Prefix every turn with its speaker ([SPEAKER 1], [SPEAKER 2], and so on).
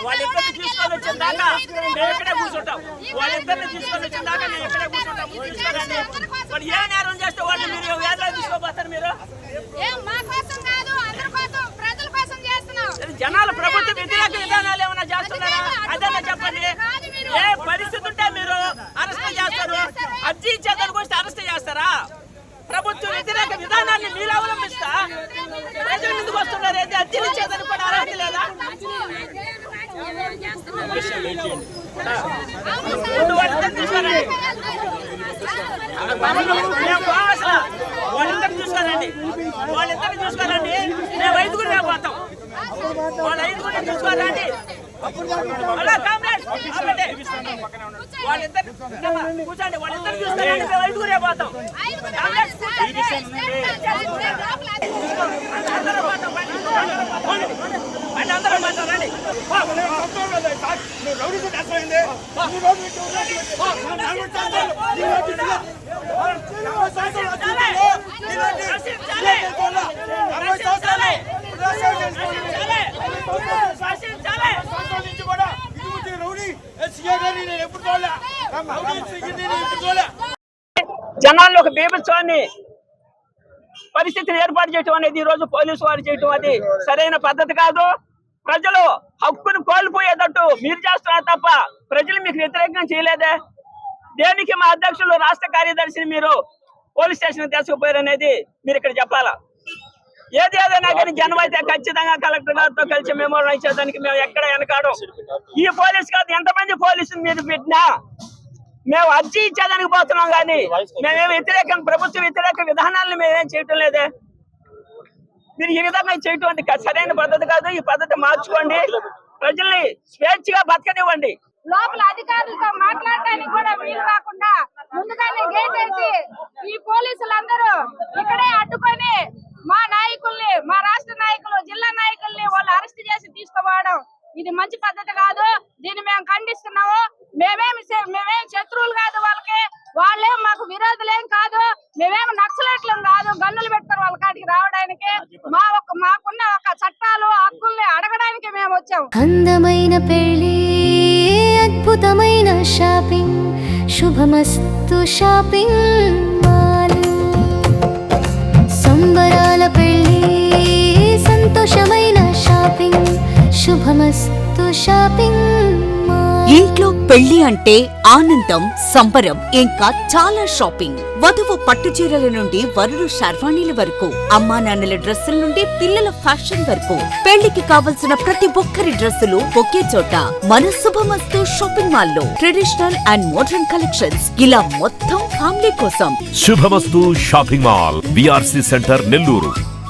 [SPEAKER 1] వాళ్ళిద్దరిని తీసుకొని వచ్చిన దాకా మేము ఇక్కడే కూర్చుంటాం. వాళ్ళిద్దరిని తీసుకొని వచ్చిన దాకా మేము ఇక్కడే కూర్చుంటాం. వాళ్ళు ఏ నేరం చేస్తే వాళ్ళు మీరు వేదన తీసుకోపోతారు. మీరు జనాలు ప్రభుత్వ వ్యతిరేక విధానాలు ఏమైనా చేస్తున్నారా? అదేనా చెప్పండి. ఏ పరిస్థితి ఉంటే మీరు అరెస్ట్ చేస్తారు? అర్జీ ఇచ్చేదానికి వస్తే అరెస్ట్ చేస్తారా? ప్రభుత్వ వ్యతిరేక విధానాన్ని మీరు అవలంబిస్తా ప్రజలు ముందుకు వస్తున్నారు. అయితే అర్జీలు ఇచ్చేదానికి కూడా అర్హత లేదా? వాళ్ళిద్దరు చూసుకోరండి, వాళ్ళిద్దరు చూసుకోరండి, వాళ్ళిద్దరు చూసుకోరండి. మేము ఐదుగురు పోతాం. వాళ్ళ ఐదుగురిని చూసుకోరండి. వాళ్ళిద్దరు కూర్చోండి. వాళ్ళిద్దరు చూసుకోరండి. మేము ఐదుగురే పోతాం. అందరూ మాట్లాడండి. జనాల్లో ఒక బీభత్సాన్ని పరిస్థితిని ఏర్పాటు చేయటం అనేది ఈ రోజు పోలీసు వారు చేయటం అది సరైన పద్ధతి కాదు. ప్రజలు హక్కును కోల్పోయేటట్టు మీరు చేస్తున్నారు తప్ప ప్రజలు మీకు వ్యతిరేకంగా చేయలేదే. దేనికి మా అధ్యక్షులు రాష్ట్ర కార్యదర్శిని మీరు పోలీస్ స్టేషన్ తీసుకుపోయారు అనేది మీరు ఇక్కడ చెప్పాలా. ఏది ఏదైనా కానీ జనం అయితే ఖచ్చితంగా కలెక్టర్ గారితో కలిసి మెమోరం ఇచ్చేదానికి మేము ఎక్కడ వెనకాడం. ఈ పోలీసు కాదు, ఎంతమంది పోలీసులు మీరు పెట్టినా మేము అర్జీ ఇచ్చేదానికి పోతున్నాం. కానీ మేమేం వ్యతిరేకం, ప్రభుత్వ వ్యతిరేక విధానాలను మేమేం చేయటం లేదే. మీరు ఈ విధంగా చేయటం సరైన పద్ధతి కాదు. ఈ పద్ధతి మార్చుకోండి. ప్రజల్ని స్వేచ్ఛగా బతకనివ్వండి.
[SPEAKER 2] లోపల అధికారులతో మాట్లాడడానికి కూడా వీలు కాకుండా ముందుగానే గేట్ వేసి ఈ పోలీసులందరూ ఇక్కడే అడ్డుకొని మా నాయకుల్ని, మా రాష్ట్ర నాయకులు, జిల్లా నాయకుల్ని వాళ్ళు అరెస్ట్ చేసి తీసుకుపోవడం ఇది మంచి పద్ధతి కాదు. దీన్ని మేము ఖండిస్తున్నాము. మేమేం శత్రువులు కాదు వాళ్ళకి, వాళ్ళేం మాకు విరోధులేం కాదు. మేమేమి నక్సలైట్లు కాదు, గన్నులు పెడతారు వాళ్ళ కాడికి రావడానికి. మాకున్న ఒక చట్టాలు హక్కుల్ని అడగడానికి మేము వచ్చాము.
[SPEAKER 3] అందమైన పెళ్లి, అద్భుతమైన షాపింగ్, శుభమస్తు షాపింగ్ మాల్. సంబరాల పెళ్లి, సంతోషమైన షాపింగ్, శుభమస్తు షాపింగ్ మాల్.
[SPEAKER 4] ఇంట్లో పెళ్లి అంటే ఆనందం, సంబరం, ఇంకా చాలా షాపింగ్. వధువు పట్టు చీరల నుండి వరుడు శర్వాణీల వరకు, అమ్మా నాన్నల డ్రెస్సుల నుండి పిల్లల ఫ్యాషన్ వరకు, పెళ్లికి కావలసిన ప్రతి ఒక్కరి డ్రెస్సులు ఒకే చోట మన శుభమస్తు షాపింగ్ మాల్ లో. ట్రెడిషనల్ అండ్ మోడర్న్ కలెక్షన్స్, ఇలా మొత్తం ఫ్యామిలీ కోసం.
[SPEAKER 5] శుభమస్తు shopping mall, BRC centre, Nellore.